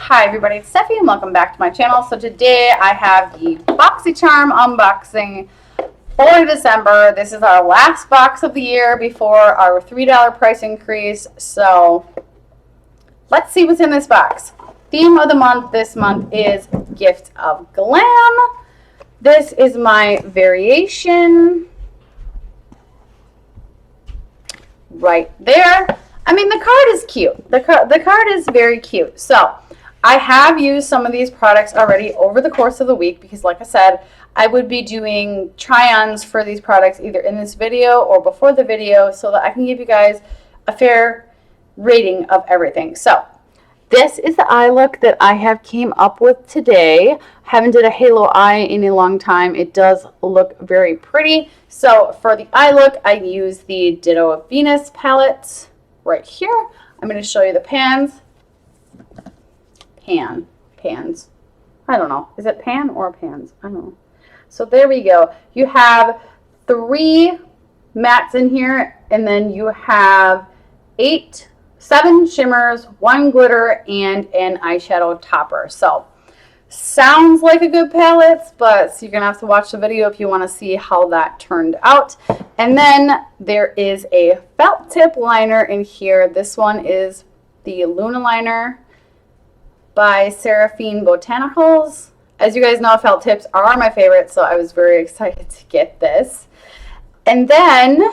Hi everybody, it's Stefe and welcome back to my channel. So today I have the Boxycharm unboxing for December. This is our last box of the year before our $3 price increase. So let's see what's in this box. Theme of the month this month is Gift of Glam. This is my variation right there. I mean, the card is cute. The card is very cute. So I have used some of these products already over the course of the week because, like I said, I would be doing try-ons for these products either in this video or before the video so that I can give you guys a fair rating of everything. So this is the eye look that I have came up with today. Haven't did a halo eye in a long time. It does look very pretty. So for the eye look, I use the Ditto Venus palette right here. I'm going to show you the pans. Pans. I don't know. Is it pan or pans? I don't know. So there we go. You have 3 mattes in here, and then you have 7 shimmers, 1 glitter, and an eyeshadow topper. So sounds like a good palette, but so you're gonna have to watch the video if you want to see how that turned out. And then there is a felt tip liner in here. This one is the Luna liner by Seraphine Botanicals. As you guys know, felt tips are my favorite, so I was very excited to get this. And then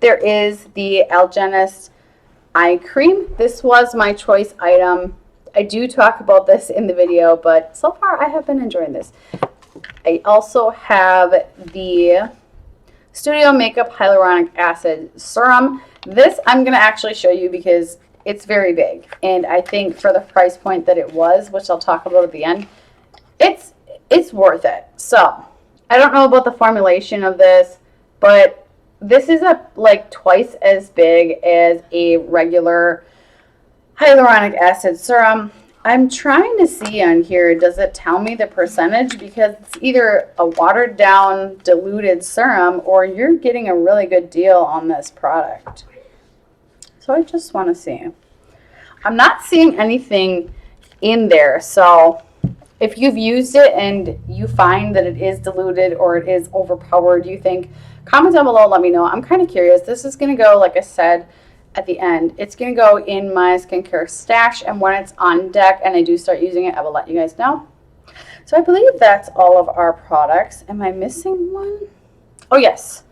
there is the Algenist eye cream. This was my choice item. I do talk about this in the video, but so far I have been enjoying this. I also have the StudioMakeup Hyaluronic Acid Serum. This I'm going to actually show you because it's very big, and I think for the price point that it was, which I'll talk about at the end, it's worth it. So I don't know about the formulation of this, but this is like twice as big as a regular hyaluronic acid serum. I'm trying to see on here, does it tell me the percentage? Because it's either a watered down diluted serum or you're getting a really good deal on this product. So I just want to see. I'm not seeing anything in there. So if you've used it and you find that it is diluted or it is overpowered, you think, comment down below, let me know. I'm kind of curious. This is going to go, like I said, at the end. It's going to go in my skincare stash, and when it's on deck and I do start using it, I will let you guys know. So I believe that's all of our products. Am I missing one? Oh, yes.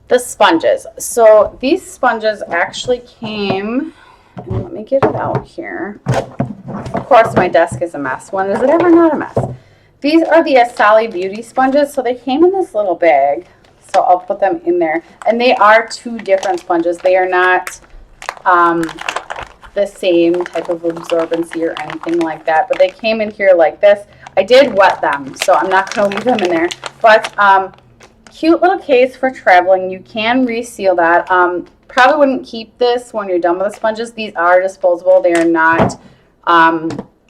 The sponges. So these sponges actually came, and let me get it out here. Of course, my desk is a mess. When is it ever not a mess? These are the Arceli Beauty sponges. So they came in this little bag. So I'll put them in there. And they are 2 different sponges. They are not the same type of absorbency or anything like that. But they came in here like this. I did wet them, so I'm not going to leave them in there. But cute little case for traveling. You can reseal that. Probably wouldn't keep this when you're done with the sponges. These are disposable. They are not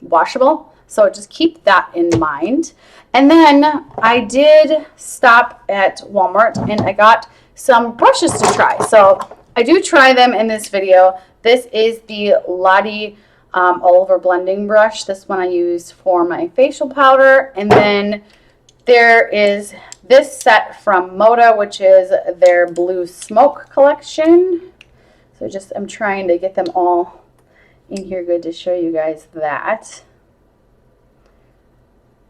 washable. So just keep that in mind. And then I did stop at Walmart and I got some brushes to try. So I do try them in this video. This is the Lottie Oliver blending brush. This one I use for my facial powder. And then there is this set from Moda, which is their Blue Smoke collection. So I'm trying to get them all in here good to show you guys that.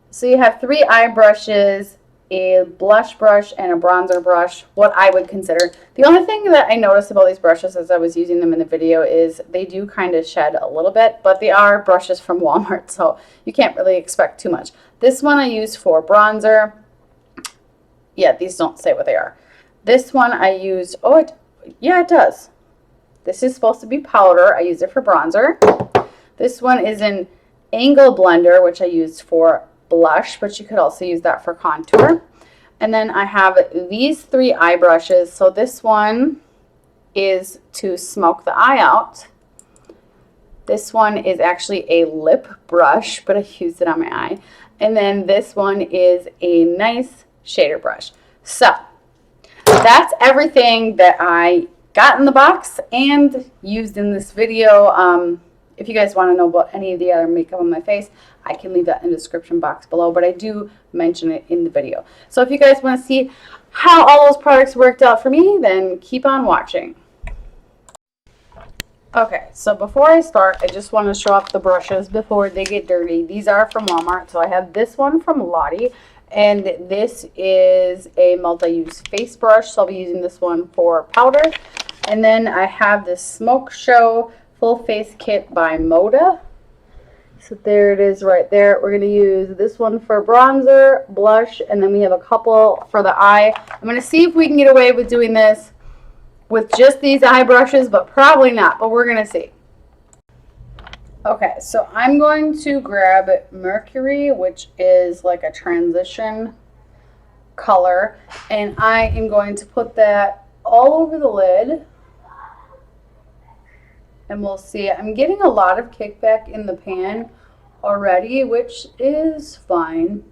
So you have 3 eye brushes, a blush brush, and a bronzer brush, what I would consider. The only thing that I noticed about these brushes as I was using them in the video is they do kind of shed a little bit, but they are brushes from Walmart, so you can't really expect too much. This one I use for bronzer. Yeah, these don't say what they are. This one I used, yeah, it does. This is supposed to be powder. I use it for bronzer. This one is an angle blender, which I used for blush, but you could also use that for contour. And then I have these 3 eye brushes. So this one is to smoke the eye out. This one is actually a lip brush, but I used it on my eye. And then this one is a nice shader brush. So that's everything that I got in the box and used in this video. if you guys want to know about any of the other makeup on my face, I can leave that in the description box below, but I do mention it in the video. So if you guys want to see how all those products worked out for me, then keep on watching. Okay, so before I start, I just want to show off the brushes before they get dirty. These are from Walmart. So I have this one from Lottie, and this is a multi-use face brush. So I'll be using this one for powder. And then I have this Smoke Show Full Face Kit by Moda. So there it is right there. We're going to use this one for bronzer, blush, and then we have a couple for the eye. I'm going to see if we can get away with doing this with just these eye brushes, but probably not, but we're gonna see. Okay, so I'm going to grab Mercury, which is like a transition color, and I am going to put that all over the lid, and we'll see. I'm getting a lot of kickback in the pan already, which is fine.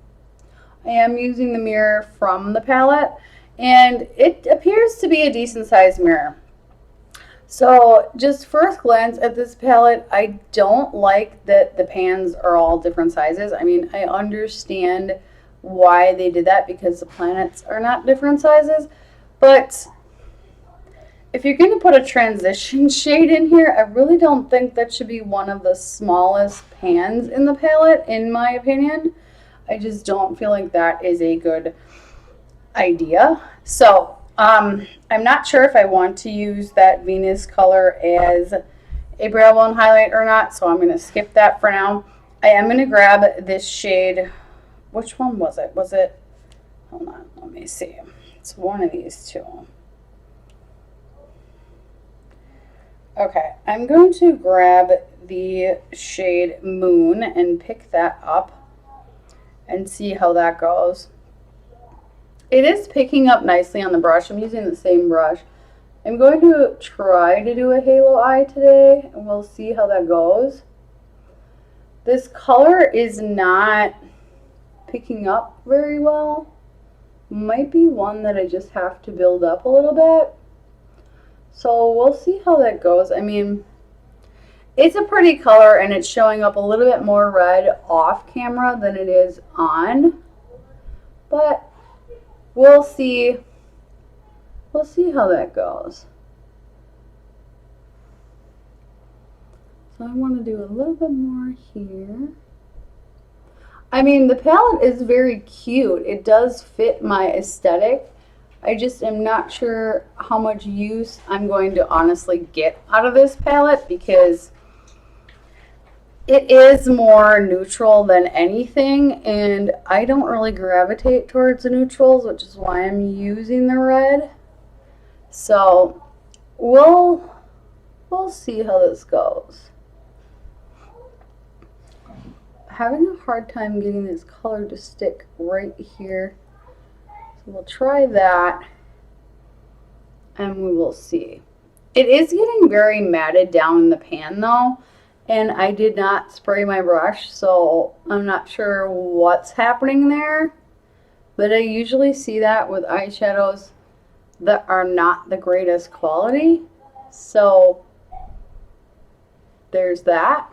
I am using the mirror from the palette, and it appears to be a decent sized mirror. So just first glance at this palette, I don't like that the pans are all different sizes. I mean, I understand why they did that because the planets are not different sizes, but if you're going to put a transition shade in here, I really don't think that should be one of the smallest pans in the palette, in my opinion. I just don't feel like that is a good idea. So I'm not sure if I want to use that Venus color as a brow bone highlight or not, so I'm going to skip that for now. I am going to grab this shade. Which one was it? Was it, hold on, let me see. It's one of these two. Okay, I'm going to grab the shade Moon and pick that up and see how that goes. It is picking up nicely on the brush. I'm using the same brush. I'm going to try to do a halo eye today, and we'll see how that goes. This color is not picking up very well. Might be one that I just have to build up a little bit. So we'll see how that goes. I mean, it's a pretty color, and it's showing up a little bit more red off camera than it is on. But we'll see. We'll see how that goes. So I want to do a little bit more here. I mean, the palette is very cute. It does fit my aesthetic. I just am not sure how much use I'm going to honestly get out of this palette because it is more neutral than anything, and I don't really gravitate towards the neutrals, which is why I'm using the red. So we'll see how this goes. Having a hard time getting this color to stick right here. So we'll try that and we will see. It is getting very matted down in the pan though, and I did not spray my brush, so I'm not sure what's happening there, but I usually see that with eyeshadows that are not the greatest quality. So there's that.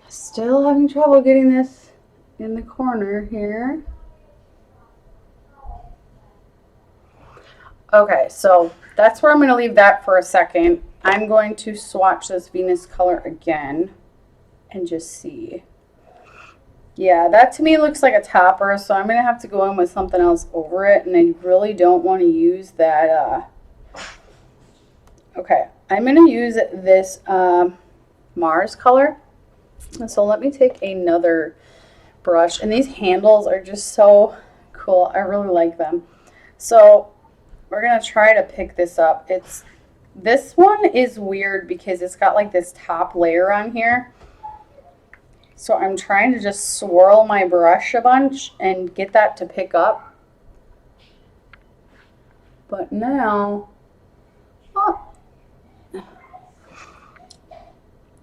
Still having trouble getting this in the corner here. Okay, so that's where I'm going to leave that for a second. I'm going to swatch this Venus color again and just see. Yeah, that to me looks like a topper, so I'm going to have to go in with something else over it, and I really don't want to use that. Okay, I'm going to use this Mars color. So let me take another brush, and these handles are just so cool. I really like them. So we're gonna try to pick this up. This one is weird because it's got like this top layer on here. So I'm trying to just swirl my brush a bunch and get that to pick up. But now, oh,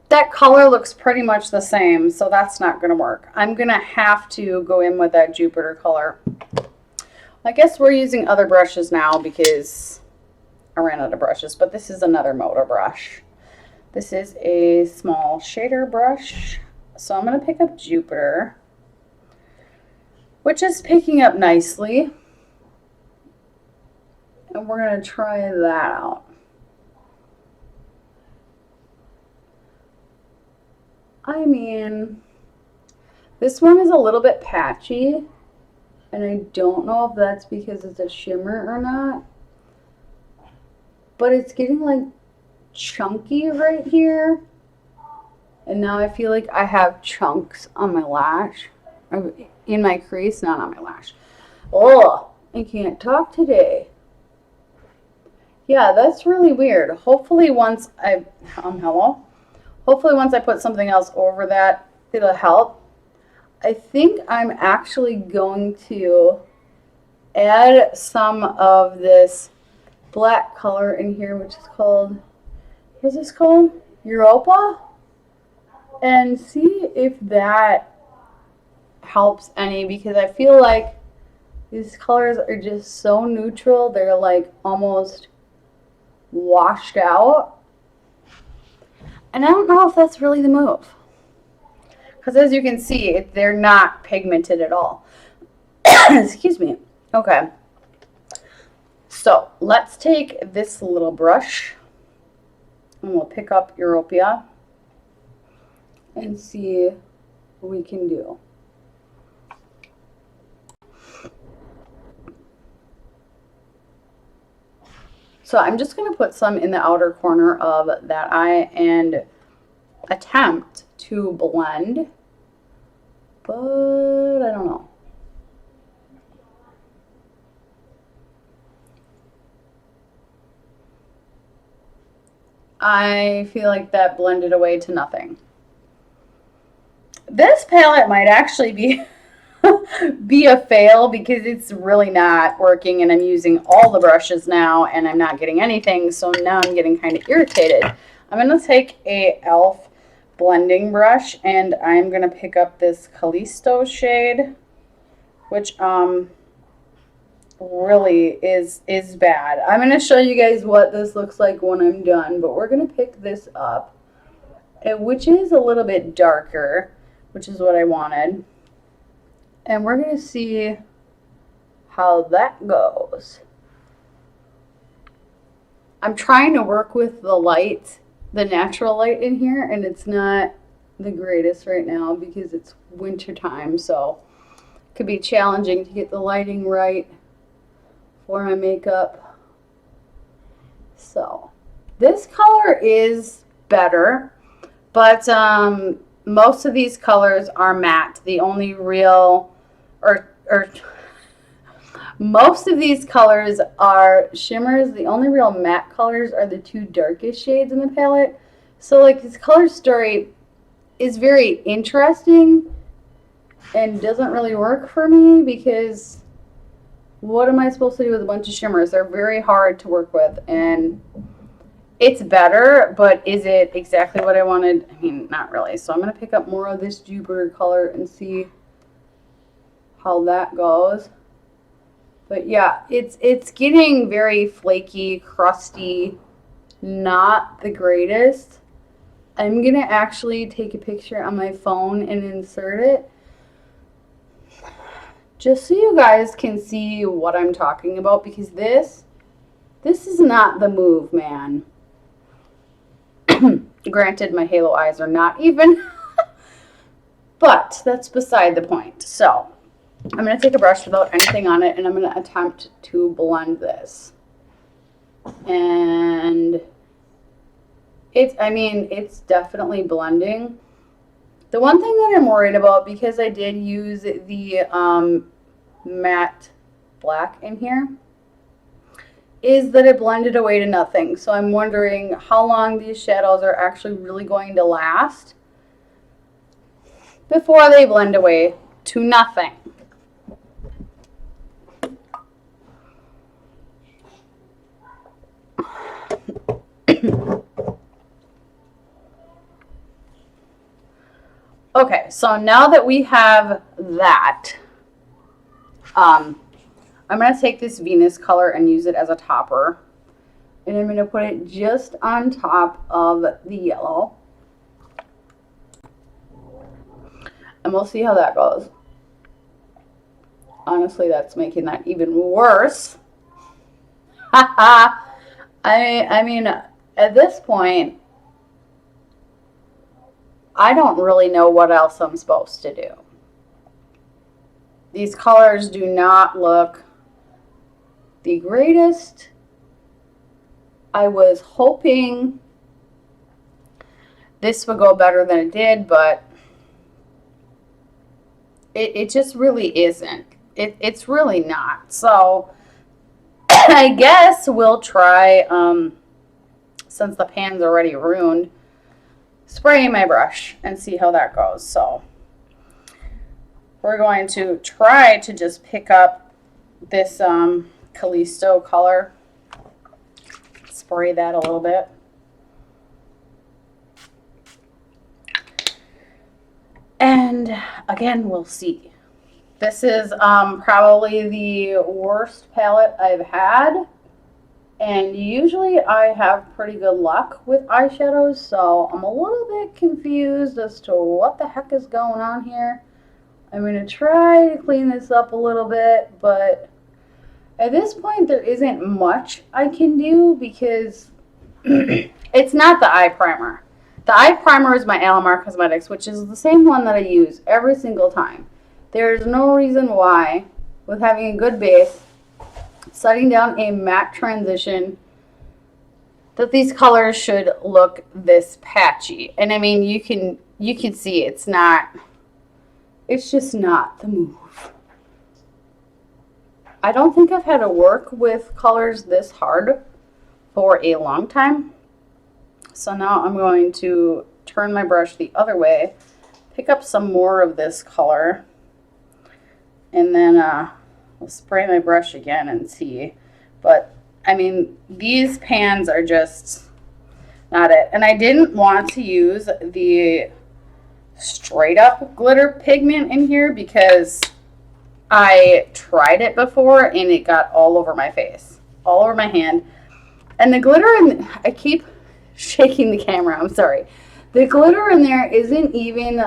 that color looks pretty much the same, so that's not going to work. I'm going to have to go in with that Jupiter color. I guess we're using other brushes now because I ran out of brushes, but this is another Moda brush. This is a small shader brush. So I'm going to pick up Jupiter, which is picking up nicely. And we're going to try that out. I mean, this one is a little bit patchy, and I don't know if that's because it's a shimmer or not, but it's getting like chunky right here, and now I feel like I have chunks on my lash, or in my crease, not on my lash. Oh, I can't talk today. Yeah, that's really weird. Hopefully once Hopefully once I put something else over that, it'll help. I think I'm actually going to add some of this black color in here, which is called, what is this called? Europa? And see if that helps any, because I feel like these colors are just so neutral. They're like almost washed out. And I don't know if that's really the move. Because as you can see, they're not pigmented at all. Excuse me. Okay. So let's take this little brush and we'll pick up Europa and see what we can do. So I'm just going to put some in the outer corner of that eye and attempt to blend, but I don't know. I feel like that blended away to nothing. This palette might actually be a fail because it's really not working, and I'm using all the brushes now and I'm not getting anything, so now I'm getting kind of irritated. I'm going to take a e.l.f. blending brush and I'm going to pick up this Callisto shade, which really is bad. I'm going to show you guys what this looks like when I'm done, but we're going to pick this up, which is a little bit darker, which is what I wanted. And we're going to see how that goes. I'm trying to work with the light, the natural light in here, and it's not the greatest right now because it's winter time, so it could be challenging to get the lighting right for my makeup. So this color is better, but most of these colors are matte. The only real most of these colors are shimmers. The only real matte colors are the two darkest shades in the palette. So like this color story is very interesting and doesn't really work for me because what am I supposed to do with a bunch of shimmers? They're very hard to work with, and it's better, but is it exactly what I wanted? I mean, not really. So I'm going to pick up more of this Jupiter color and see how that goes. But yeah, it's getting very flaky, crusty, not the greatest. I'm going to actually take a picture on my phone and insert it just so you guys can see what I'm talking about, because this is not the move, man. Granted, my halo eyes are not even, but that's beside the point. So I'm going to take a brush without anything on it, and I'm going to attempt to blend this. And it's definitely blending. The one thing that I'm worried about, because I did use the matte black in here, is that it blended away to nothing. So I'm wondering how long these shadows are actually really going to last before they blend away to nothing. Okay, so now that we have that, I'm going to take this Venus color and use it as a topper. And I'm going to put it just on top of the yellow. And we'll see how that goes. Honestly, that's making that even worse. I mean, at this point, I don't really know what else I'm supposed to do. These colors do not look the greatest. I was hoping this would go better than it did, but it just really isn't. It's really not. So I guess we'll try, since the pan's already ruined, spraying my brush and see how that goes. So we're going to try to just pick up this Callisto color, spray that a little bit. And again, we'll see. This is probably the worst palette I've had. And usually I have pretty good luck with eyeshadows, so I'm a little bit confused as to what the heck is going on here. I'm going to try to clean this up a little bit, but at this point there isn't much I can do because it's not the eye primer. The eye primer is my Alamar Cosmetics, which is the same one that I use every single time. There's no reason why, with having a good base, setting down a matte transition, that these colors should look this patchy. And I mean, you can see it's just not the move. I don't think I've had to work with colors this hard for a long time. So now I'm going to turn my brush the other way, pick up some more of this color, and then I'll spray my brush again and see. But I mean, these pans are just not it. And I didn't want to use the straight up glitter pigment in here because I tried it before and it got all over my face, all over my hand. And the glitter, I keep shaking the camera, I'm sorry. The glitter in there isn't even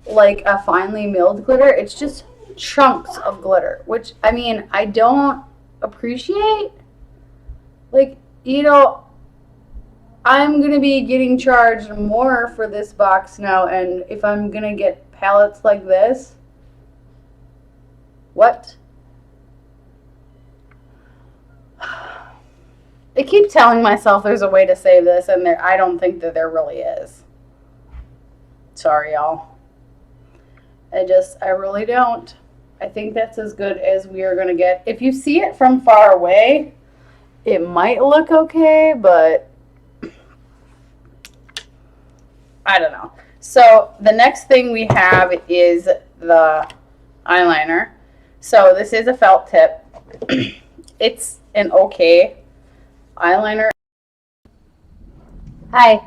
like a finely milled glitter. It's just chunks of glitter, which, I mean, I don't appreciate. Like, you know, I'm going to be getting charged more for this box now, and if I'm going to get palettes like this, what? I keep telling myself there's a way to save this, and I don't think that there really is. Sorry, y'all. I really don't. I think that's as good as we are going to get. If you see it from far away, it might look okay, but I don't know. So the next thing we have is the eyeliner. So this is a felt tip. It's an okay eyeliner. Hi.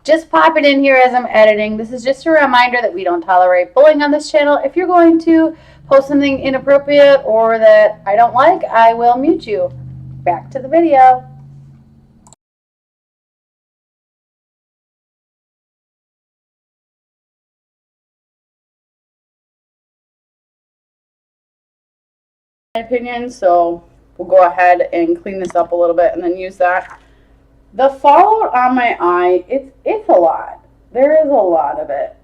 Just pop it in here as I'm editing. This is just a reminder that we don't tolerate bullying on this channel. If you're going to post something inappropriate or that I don't like, I will mute you. Back to the video. My opinion, so we'll go ahead and clean this up a little bit and then use that. The fallout on my eye, it's a lot. There is a lot of it.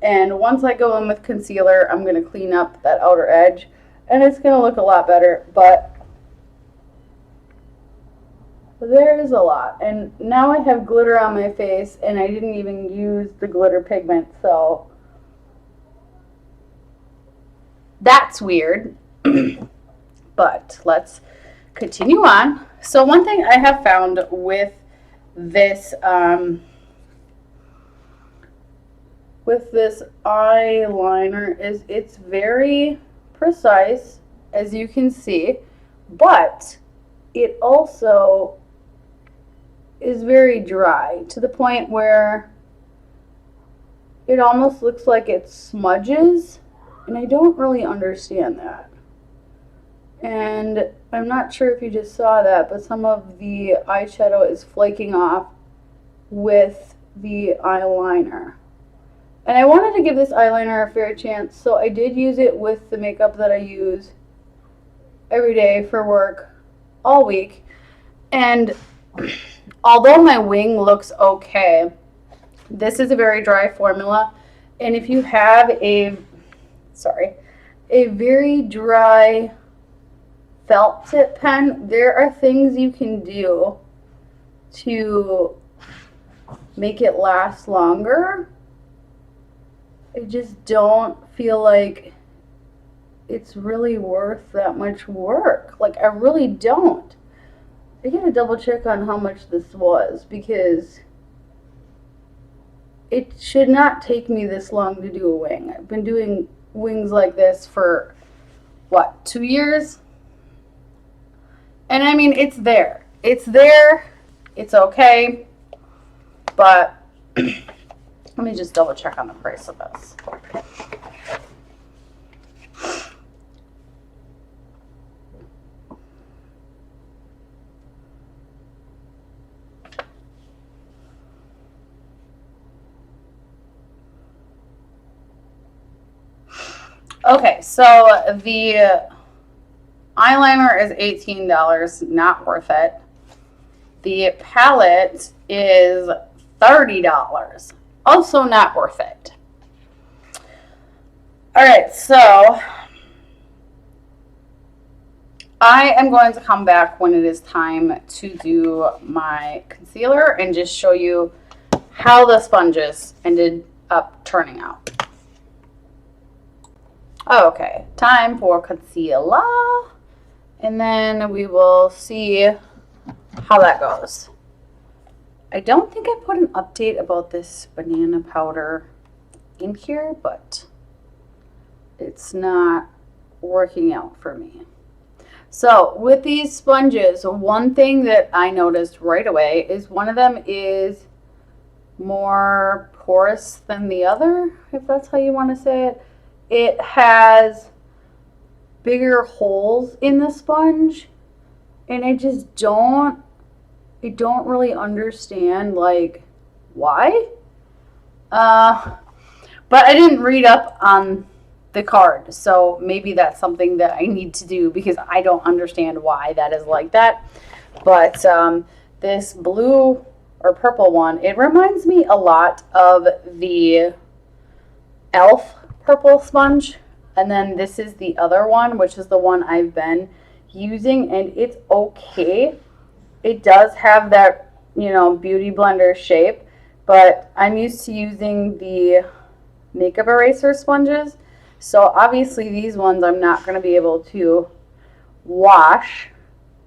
And once I go in with concealer, I'm going to clean up that outer edge. And it's going to look a lot better. But there is a lot. And now I have glitter on my face. And I didn't even use the glitter pigment. So that's weird. But let's continue on. So one thing I have found with this eyeliner is it's very precise, as you can see, but it also is very dry to the point where it almost looks like it smudges, and I don't really understand that. And I'm not sure if you just saw that, but some of the eyeshadow is flaking off with the eyeliner. And I wanted to give this eyeliner a fair chance, so I did use it with the makeup that I use every day for work all week. And although my wing looks okay, this is a very dry formula. And if you have a very dry felt tip pen, there are things you can do to make it last longer. I just don't feel like it's really worth that much work. Like, I really don't. I gotta double check on how much this was, because it should not take me this long to do a wing. I've been doing wings like this for, what, 2 years? And I mean, it's there. It's there. It's okay. But let me just double check on the price of this. Okay, so the eyeliner is $18, not worth it. The palette is $30, also not worth it. All right, so I am going to come back when it is time to do my concealer and just show you how the sponges ended up turning out. Okay, time for concealer, and then we will see how that goes. I don't think I put an update about this banana powder in here, but it's not working out for me. So with these sponges, one thing that I noticed right away is one of them is more porous than the other, if that's how you want to say it. It has bigger holes in the sponge, and I don't really understand, like, why. But I didn't read up on the card, so maybe that's something that I need to do, because I don't understand why that is like that. But this blue or purple one, it reminds me a lot of the e.l.f. purple sponge, and then this is the other one, which is the one I've been using, and it's okay. It does have that, you know, beauty blender shape, but I'm used to using the makeup eraser sponges, so obviously these ones I'm not going to be able to wash,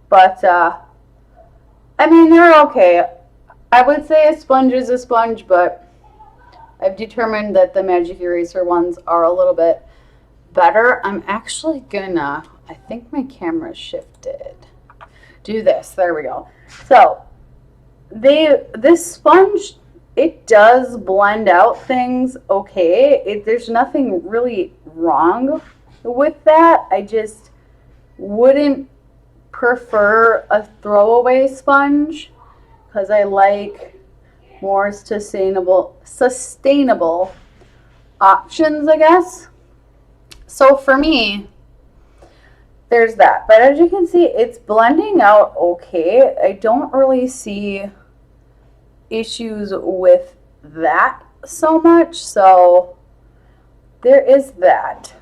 but I mean, they're okay. I would say a sponge is a sponge, but I've determined that the magic eraser ones are a little bit better. I'm actually gonna, I think my camera shifted. Do this, there we go. So this sponge, it does blend out things okay. There's nothing really wrong with that. I just wouldn't prefer a throwaway sponge, because I like more sustainable options, I guess. So for me, there's that. But as you can see, it's blending out okay. I don't really see issues with that so much. So there is that.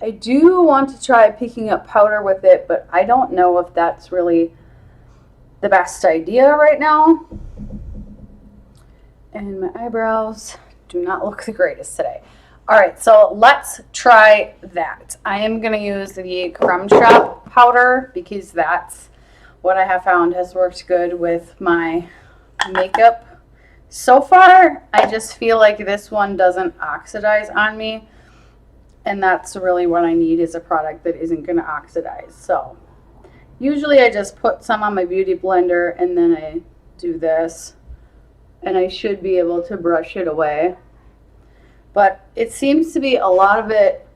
I do want to try picking up powder with it, but I don't know if that's really the best idea right now. And my eyebrows do not look the greatest today. All right, so let's try that. I am going to use the Crumb Shop powder, because that's what I have found has worked good with my makeup. So far, I just feel like this one doesn't oxidize on me, and that's really what I need, is a product that isn't going to oxidize. So usually I just put some on my beauty blender and then I do this, and I should be able to brush it away. But it seems to be a lot of it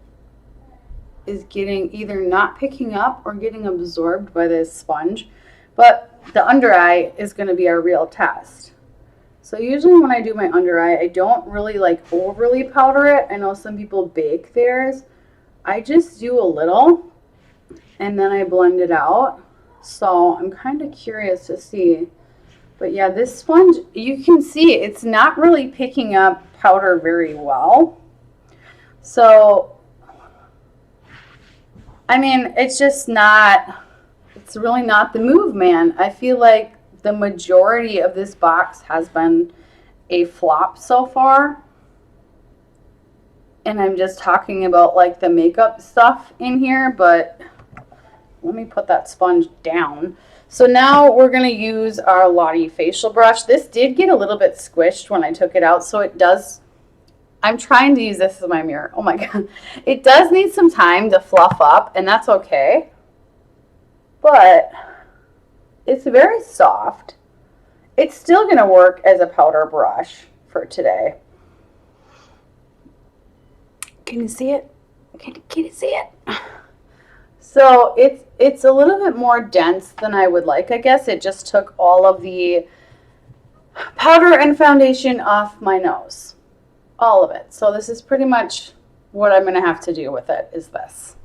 is getting either not picking up or getting absorbed by this sponge. But the under eye is going to be our real test. So usually when I do my under eye, I don't really like overly powder it. I know some people bake theirs. I just do a little and then I blend it out. So I'm kind of curious to see. But yeah, this sponge, you can see it's not really picking up powder very well. So, I mean, it's just not, it's really not the move, man. I feel like the majority of this box has been a flop so far. And I'm just talking about like the makeup stuff in here, but let me put that sponge down. So now we're going to use our Lottie facial brush. This did get a little bit squished when I took it out, so it does, I'm trying to use this as my mirror. Oh my God. It does need some time to fluff up, and that's okay. But it's very soft. It's still going to work as a powder brush for today. Can you see it? Can you see it? So it's a little bit more dense than I would like. I guess it just took all of the powder and foundation off my nose. All of it. So this is pretty much what I'm going to have to do with it is this.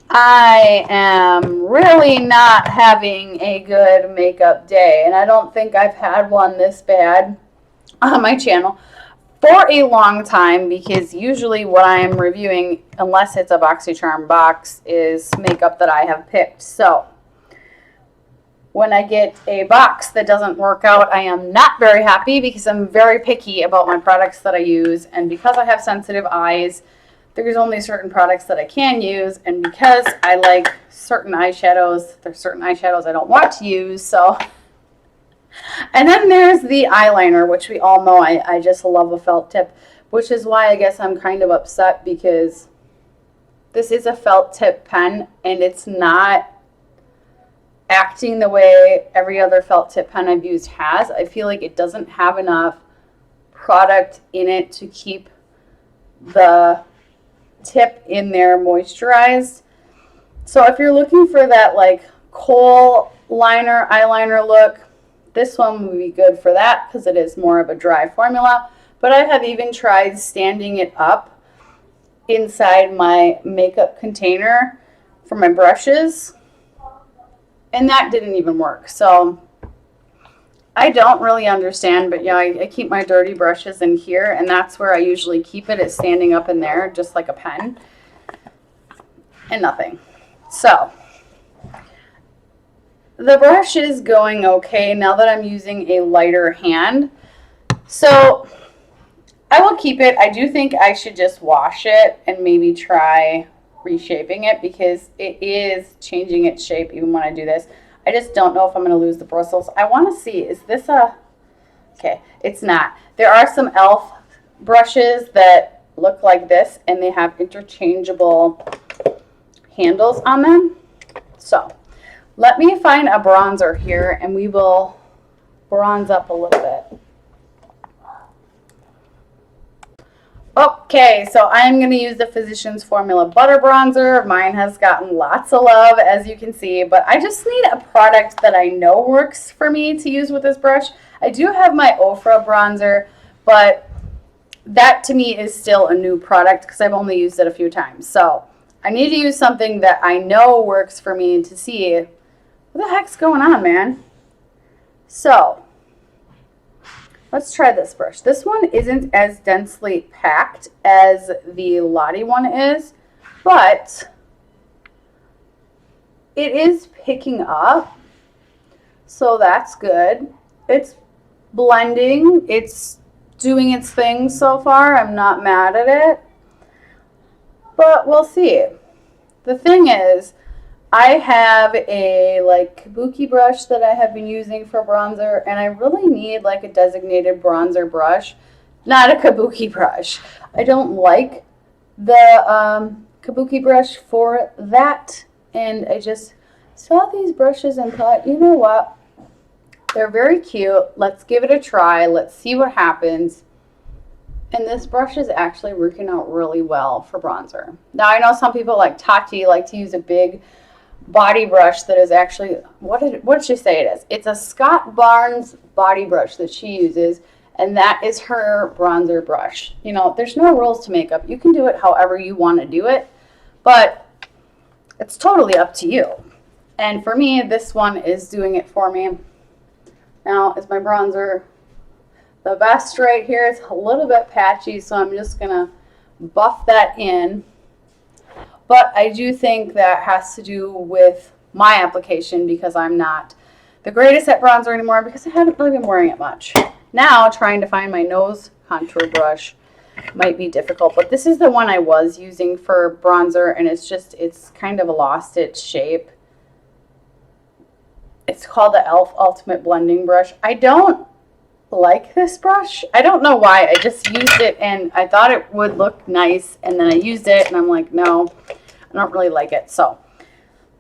I am really not having a good makeup day, and I don't think I've had one this bad on my channel for a long time, because usually what I'm reviewing, unless it's a Boxycharm box, is makeup that I have picked. So when I get a box that doesn't work out, I am not very happy, because I'm very picky about my products that I use, and because I have sensitive eyes, there's only certain products that I can use, and because I like certain eyeshadows, there's certain eyeshadows I don't want to use, so. And then there's the eyeliner, which we all know I just love a felt tip, which is why I guess I'm kind of upset, because this is a felt tip pen, and it's not acting the way every other felt tip pen I've used has. I feel like it doesn't have enough product in it to keep the tip in there moisturized. So if you're looking for that like kohl liner eyeliner look, this one would be good for that, because it is more of a dry formula. But I have even tried standing it up inside my makeup container for my brushes, and that didn't even work. So I don't really understand, but yeah, I keep my dirty brushes in here, and that's where I usually keep it. It's standing up in there, just like a pen, and nothing. So the brush is going okay now that I'm using a lighter hand. So I will keep it. I do think I should just wash it and maybe try reshaping it, because it is changing its shape even when I do this. I just don't know if I'm going to lose the bristles. I want to see, is this a, okay, it's not. There are some e.l.f. brushes that look like this, and they have interchangeable handles on them. So let me find a bronzer here, and we will bronze up a little bit. Okay, so I'm going to use the Physicians Formula Butter Bronzer. Mine has gotten lots of love, as you can see, but I just need a product that I know works for me to use with this brush. I do have my Ofra bronzer, but that to me is still a new product, because I've only used it a few times. So I need to use something that I know works for me to see what the heck's going on, man. So let's try this brush. This one isn't as densely packed as the Lottie one is, but it is picking up, so that's good. It's blending. It's doing its thing so far. I'm not mad at it, but we'll see. The thing is, I have a like kabuki brush that I have been using for bronzer, and I really need like a designated bronzer brush, not a kabuki brush. I don't like the kabuki brush for that, and I just saw these brushes and thought, you know what? They're very cute. Let's give it a try. Let's see what happens. And this brush is actually working out really well for bronzer. Now, I know some people like Tati like to use a big body brush that is actually, what did she say it is? It's a Scott Barnes body brush that she uses, and that is her bronzer brush. You know, there's no rules to makeup. You can do it however you want to do it, but it's totally up to you. And for me, this one is doing it for me. Now, is my bronzer the best right here? It's a little bit patchy, so I'm just going to buff that in. But I do think that has to do with my application because I'm not the greatest at bronzer anymore because I haven't really been wearing it much. Now, trying to find my nose contour brush might be difficult, but this is the one I was using for bronzer, and it's kind of lost its shape. It's called the e.l.f. Ultimate Blending Brush. I don't like this brush. I don't know why. I just used it and I thought it would look nice, and then I used it and I'm like, no, I don't really like it. So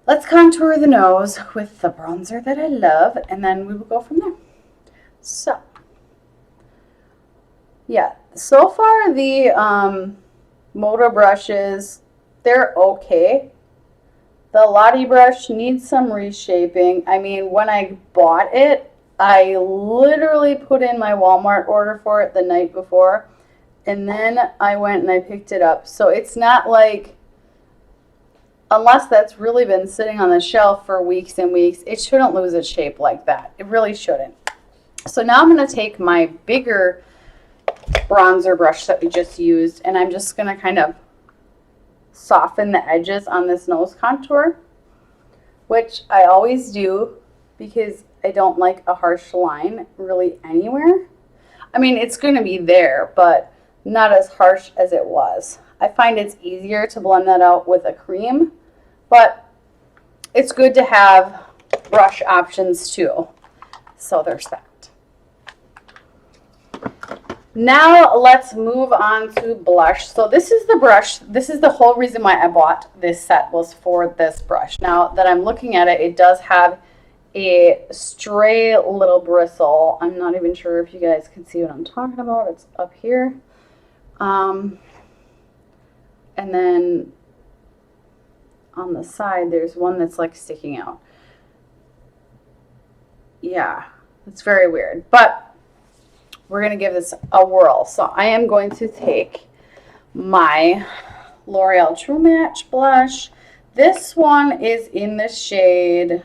let's contour the nose with the bronzer that I love, and then we will go from there. So yeah, so far the Moto brushes, they're okay. The Lottie brush needs some reshaping. I mean, when I bought it, I literally put in my Walmart order for it the night before, and then I went and I picked it up. So it's not like, unless that's really been sitting on the shelf for weeks and weeks, it shouldn't lose its shape like that. It really shouldn't. So now I'm going to take my bigger bronzer brush that we just used, and I'm just going to kind of soften the edges on this nose contour, which I always do because I don't like a harsh line really anywhere. I mean, it's going to be there, but not as harsh as it was. I find it's easier to blend that out with a cream, but it's good to have brush options too. So there's that. Now let's move on to blush. So this is the brush. This is the whole reason why I bought this set, was for this brush. Now that I'm looking at it, it does have a stray little bristle. I'm not even sure if you guys can see what I'm talking about. It's up here. And then on the side, there's one that's like sticking out. Yeah, it's very weird, but we're going to give this a whirl. So I am going to take my L'Oreal True Match blush. This one is in the shade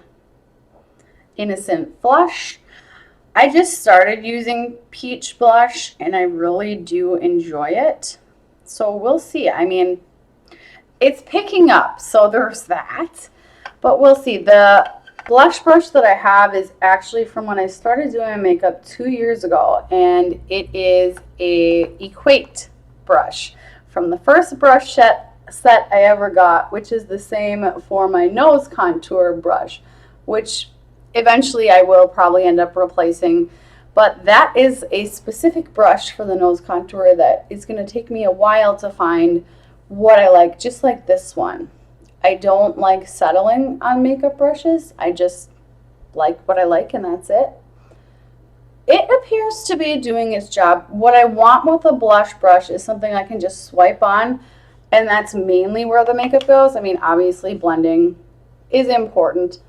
Innocent Flush. I just started using peach blush and I really do enjoy it. So we'll see. I mean, it's picking up, so there's that. But we'll see. The blush brush that I have is actually from when I started doing my makeup 2 years ago, and it is a Equate brush from the first brush set I ever got, which is the same for my nose contour brush, which eventually I will probably end up replacing. But that is a specific brush for the nose contour that is going to take me a while to find what I like, just like this one. I don't like settling on makeup brushes. I just like what I like, and that's it. It appears to be doing its job. What I want with a blush brush is something I can just swipe on, and that's mainly where the makeup goes. I mean, obviously blending is important,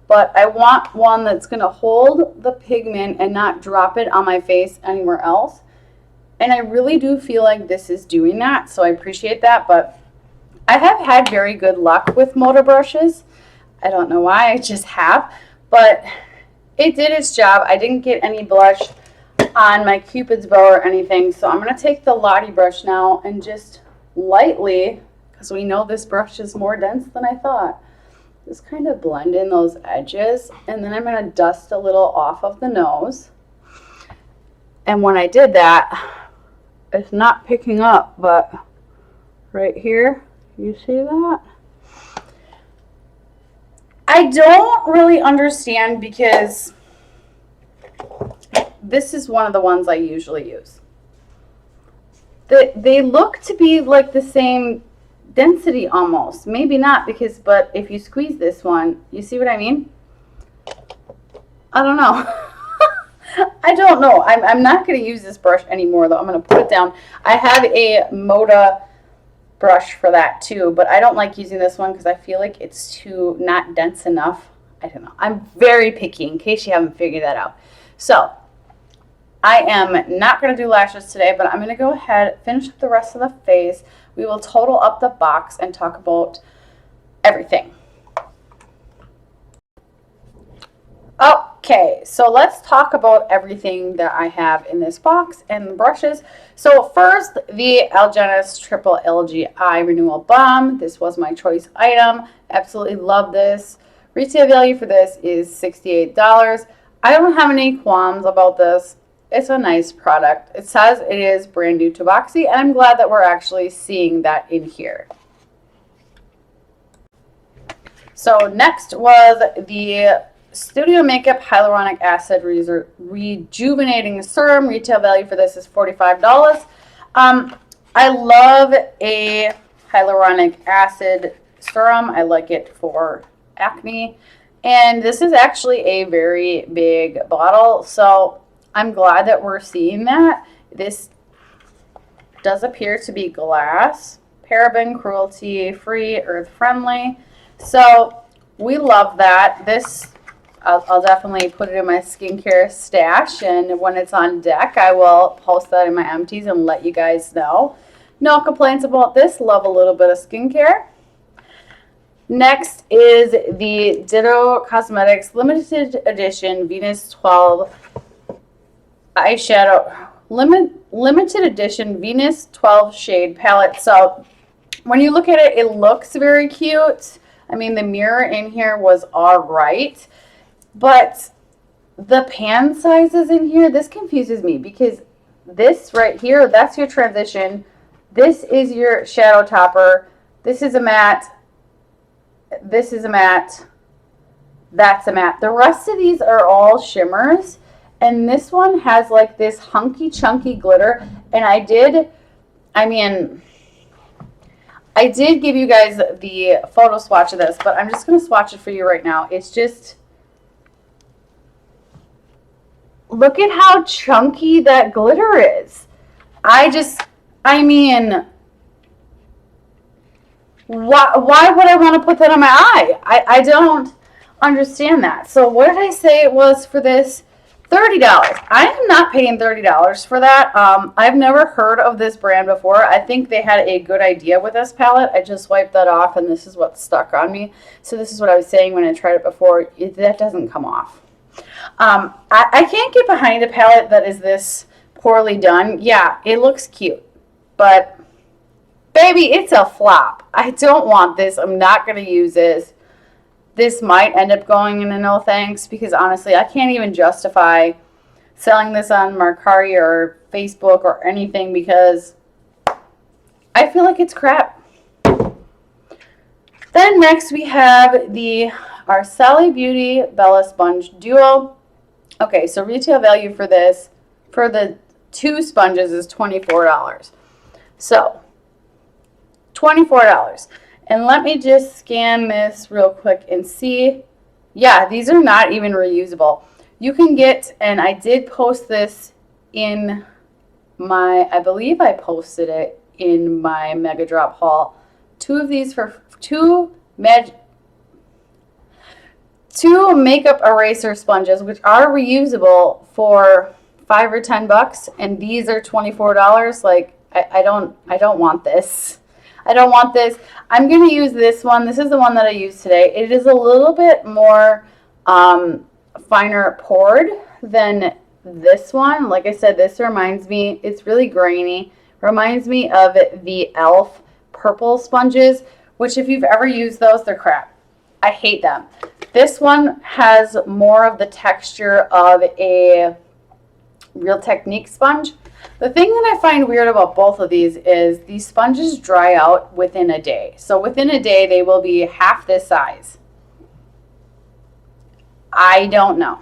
but I want one that's going to hold the pigment and not drop it on my face anywhere else. And I really do feel like this is doing that, so I appreciate that. But I have had very good luck with Moto brushes. I don't know why, I just have. But it did its job. I didn't get any blush on my Cupid's bow or anything. So I'm going to take the Lottie brush now and just lightly, because we know this brush is more dense than I thought, just kind of blend in those edges. And then I'm going to dust a little off of the nose. And when I did that, it's not picking up, but right here, you see that? I don't really understand, because this is one of the ones I usually use. They look to be like the same density almost. Maybe not, because, but if you squeeze this one, you see what I mean? I don't know. I don't know. I'm not going to use this brush anymore, though. I'm going to put it down. I have a Moda brush for that, too, but I don't like using this one because I feel like it's too not dense enough. I don't know. I'm very picky, in case you haven't figured that out. So, I am not going to do lashes today, but I'm going to go ahead, finish up the rest of the face. We will total up the box and talk about everything. Okay, so let's talk about everything that I have in this box and the brushes. So first, the Algenist Triple Algae Eye Renewal Bomb. This was my choice item. Absolutely love this. Retail value for this is $68. I don't have any qualms about this. It's a nice product. It says it is brand new to Boxy, and I'm glad that we're actually seeing that in here. So next was the StudioMakeup Hyaluronic Acid Rejuvenating Serum. Retail value for this is $45. I love a hyaluronic acid serum. I like it for acne. And this is actually a very big bottle, so I'm glad that we're seeing that. This does appear to be glass, paraben, cruelty-free, earth-friendly. So we love that. This I'll definitely put it in my skincare stash, and when it's on deck, I will post that in my empties and let you guys know. No complaints about this. Love a little bit of skincare. Next is the Ditto Cosmetics Limited Edition Venus 12 Eyeshadow Limited Edition Venus 12 Shade Palette. So when you look at it, it looks very cute. I mean, the mirror in here was all right. But the pan sizes in here, this confuses me because this right here, that's your transition. This is your shadow topper. This is a matte. This is a matte. That's a matte. The rest of these are all shimmers. And this one has like this hunky chunky glitter. And I did give you guys the photo swatch of this, but I'm just going to swatch it for you right now. It's just... look at how chunky that glitter is. I mean, why would I want to put that on my eye? I don't understand that. So what did I say it was for this? $30. I am not paying $30 for that. I've never heard of this brand before. I think they had a good idea with this palette. I just wiped that off, and this is what stuck on me. So this is what I was saying when I tried it before. That doesn't come off. I can't get behind a palette that is this poorly done. Yeah, it looks cute, but baby, it's a flop. I don't want this. I'm not going to use this. This might end up going in a no thanks because honestly, I can't even justify selling this on Mercury or Facebook or anything because I feel like it's crap. Then next we have the Arceli Beauty Bella Sponge Duo. Okay, so retail value for this, for the two sponges, is $24. So, $24. And let me just scan this real quick and see. Yeah, these are not even reusable. You can get, and I did post this in my, I believe I posted it in my Mega Drop haul. Two of these for two makeup eraser sponges, which are reusable, for $5 or $10, and these are $24. Like, I don't want this. I don't want this. I'm going to use this one. This is the one that I used today. It is a little bit more finer poured than this one. Like I said, this reminds me, it's really grainy. Reminds me of the e.l.f. purple sponges, which if you've ever used those, they're crap. I hate them. This one has more of the texture of a Real Technique sponge. The thing that I find weird about both of these is these sponges dry out within a day. So within a day, they will be half this size. I don't know.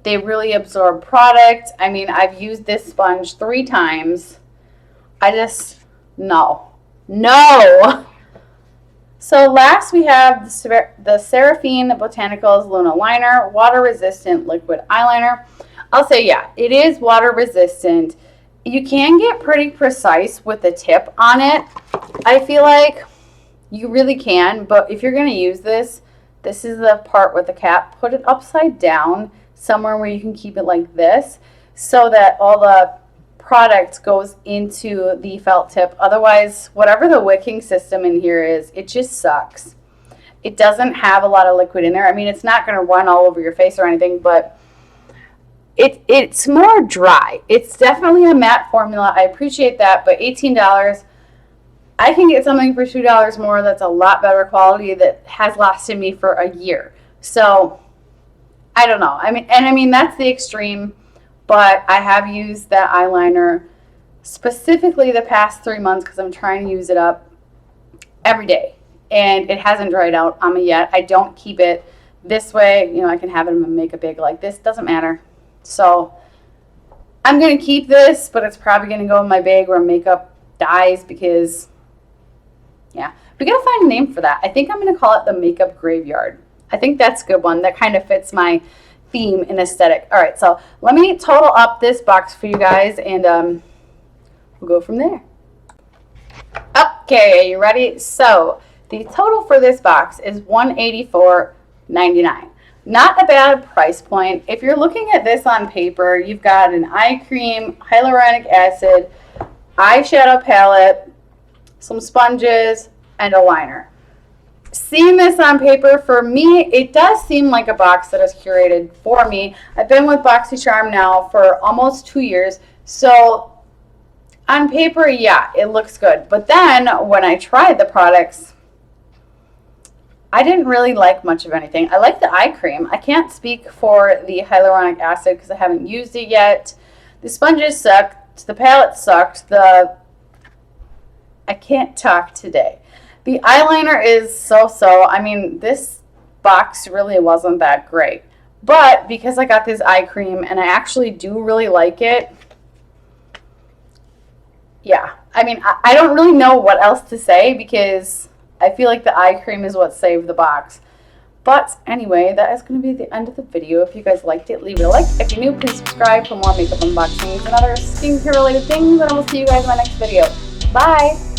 They really absorb product. I mean, I've used this sponge 3 times. I just, no. No! So last we have the Seraphine Botanicals Luna Liner Water Resistant Liquid Eyeliner. I'll say, yeah, it is water resistant. You can get pretty precise with the tip on it. I feel like you really can, but if you're going to use this, this is the part with the cap. Put it upside down somewhere where you can keep it like this so that all the product goes into the felt tip. Otherwise, whatever the wicking system in here is, it just sucks. It doesn't have a lot of liquid in there. I mean, it's not going to run all over your face or anything, but it's more dry. It's definitely a matte formula. I appreciate that, but $18, I can get something for $2 more that's a lot better quality that has lasted me for a year. So, I don't know. I mean, that's the extreme, but I have used that eyeliner specifically the past 3 months because I'm trying to use it up every day. And it hasn't dried out on me yet. I don't keep it this way. You know, I can have it in my makeup bag like this. Doesn't matter. So I'm going to keep this, but it's probably going to go in my bag where makeup dies because, yeah. We got to find a name for that. I think I'm going to call it the makeup graveyard. I think that's a good one. That kind of fits my theme and aesthetic. All right, so let me total up this box for you guys, and we'll go from there. Okay, you ready? So the total for this box is $184.99. Not a bad price point. If you're looking at this on paper, you've got an eye cream, hyaluronic acid, eyeshadow palette, some sponges, and a liner. Seeing this on paper, for me, it does seem like a box that is curated for me. I've been with Boxycharm now for almost 2 years, so on paper, yeah, it looks good. But then when I tried the products, I didn't really like much of anything. I like the eye cream. I can't speak for the hyaluronic acid because I haven't used it yet. The sponges sucked. The palette sucked. I can't talk today. The eyeliner is so-so. I mean, this box really wasn't that great. But because I got this eye cream and I actually do really like it, yeah. I mean, I don't really know what else to say because I feel like the eye cream is what saved the box. But anyway, that is going to be the end of the video. If you guys liked it, leave it a like. If you're new, please subscribe for more makeup unboxings and other skincare related things. And I will see you guys in my next video. Bye!